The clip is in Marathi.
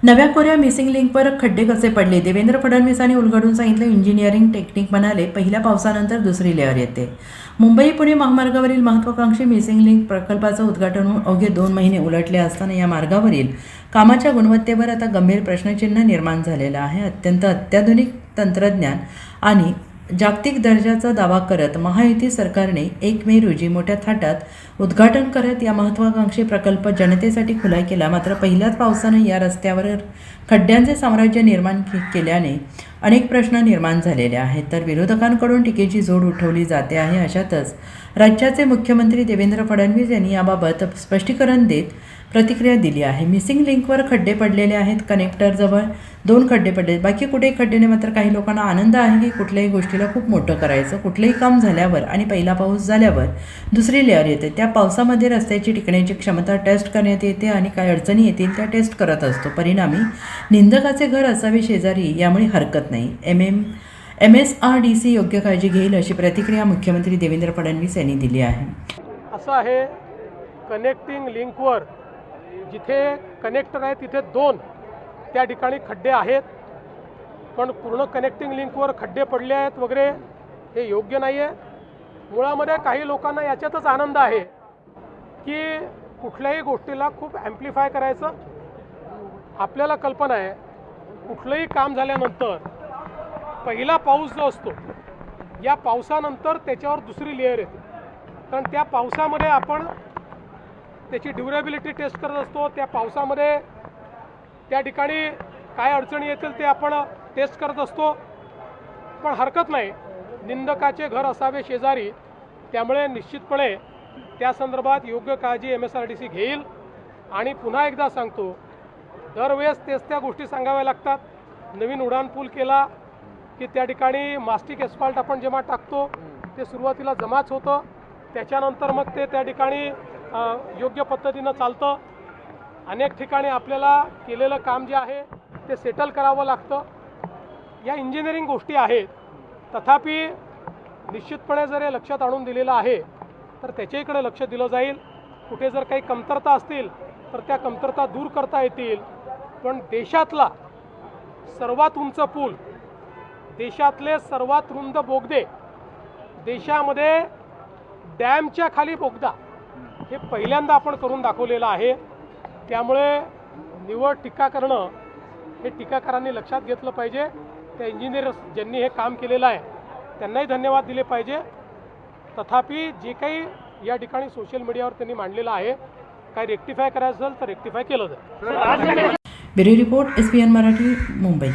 नव्या कोऱ्या मिसिंग लिंकवर खड्डे कसे पडले? देवेंद्र फडणवीसांनी उलगडून सांगितलं. इंजिनिअरिंग टेक्निक म्हणाले, पहिल्या पावसानंतर दुसरी लेअर येते. मुंबई पुणे महामार्गावरील महत्त्वाकांक्षी मिसिंग लिंक प्रकल्पाचं उद्घाटन होऊन अवघे 2 महिने उलटले असताना या मार्गावरील कामाच्या गुणवत्तेवर आता गंभीर प्रश्नचिन्ह निर्माण झालेलं आहे. अत्यंत अत्याधुनिक तंत्रज्ञान आणि जागतिक दर्जाचा दावा करत महायुती सरकारने 1 मे रोजी मोठ्या थाटात उद्घाटन करत या महत्त्वाकांक्षी प्रकल्प जनतेसाठी खुला केला. मात्र पहिल्याच पावसानं या रस्त्यावर खड्ड्यांचे साम्राज्य निर्माण केल्याने अनेक प्रश्न निर्माण झालेले आहेत, तर विरोधकांकडून टीकेची झोड उठवली जाते आहे. अशातच राज्याचे मुख्यमंत्री देवेंद्र फडणवीस यांनी याबाबत स्पष्टीकरण देत प्रतिक्रिया दिली आहे. मिसिंग लिंकवर खड्डे पडलेले आहेत. कनेक्टरजवळ 2 खड्डे पडले, बाकी कुठेही खड्डे नाही. मात्र काही लोकांना आनंद आहे की कुठल्याही गोष्टीला खूप मोठं करायचं. कुठलंही काम झाल्यावर आणि पहिला पाऊस झाल्यावर दुसरी लेअर येते. त्या पावसामध्ये रस्त्याची टिकण्याची क्षमता टेस्ट करण्यात येते आणि काय अडचणी येतील त्या टेस्ट करत असतो. परिणामी निंदकाचे घर असावे शेजारी, यामुळे हरकत नाही. MSRDC योग्य काळजी घेईल अशी प्रतिक्रिया मुख्यमंत्री देवेंद्र फडणवीस यांनी दिली आहे. असं आहे, कनेक्टिंग लिंकवर जिथे कनेक्टर आहे तिथे 2 त्या ठिकाणी खड्डे आहेत, पण पूर्ण कनेक्टिंग लिंकवर खड्डे पडले आहेत वगैरे हे योग्य नाही आहे. मुळामध्ये काही लोकांना याच्यातच आनंद आहे की कुठल्याही गोष्टीला खूप ॲम्प्लिफाय करायचं. आपल्याला कल्पना आहे, कुठलंही काम झाल्यानंतर पहिला पाऊस जो असतो, या पावसानंतर त्याच्यावर दुसरी लेअर येते. कारण त्या पावसामध्ये आपण त्याची ड्युरेबिलिटी टेस्ट करत असतो. त्या पावसामध्ये त्या ठिकाणी काय अडचणी येतील ते आपण टेस्ट करत असतो. पण हरकत नाही, निंदकाचे घर असावे शेजारी. त्यामुळे निश्चितपणे त्या संदर्भात योग्य काळजी MSRDC घेईल. आणि पुन्हा एकदा सांगतो, दरवेळेस तेच त्या गोष्टी सांगाव्या लागतात. नवीन उड्डाणपूल केला की त्या ठिकाणी मास्टिक एस्फाल्ट आपण जेव्हा टाकतो ते सुरुवातीला जमाच होतं, त्याच्यानंतर मग ते त्या ठिकाणी योग्य पद्धतीनं चालतं. अनेक ठिकाणी आपल्याला केलेलं काम जे आहे ते सेटल करावं लागतं. या इंजिनिअरिंग गोष्टी आहेत. तथापि निश्चितपणे जर हे लक्षात आणून दिलेलं आहे तर त्याच्याकडे लक्ष दिलं जाईल. कुठे जर काही कमतरता असतील तर त्या कमतरता दूर करता येतील. पण देशातला सर्वात उंच पूल, देशातले सर्वात रुंद बोगदे, देशामध्ये डॅमच्या खाली बोगदा, हे पहिल्यांदा आपण करून दाखवलेलं आहे. त्यामुळे निवड टीका करणं हे टीकाकारांनी लक्षात घेतलं पाहिजे. त्या इंजिनियर्स ज्यांनी हे काम केलेलं आहे त्यांनाही धन्यवाद दिले पाहिजे. तथापि जे काही या ठिकाणी सोशल मीडियावर त्यांनी मांडलेलं आहे, काही रेक्टिफाय करायचं असेल तर रेक्टिफाय केलं जाईल. Bureau report, SPN Marathi, Mumbai.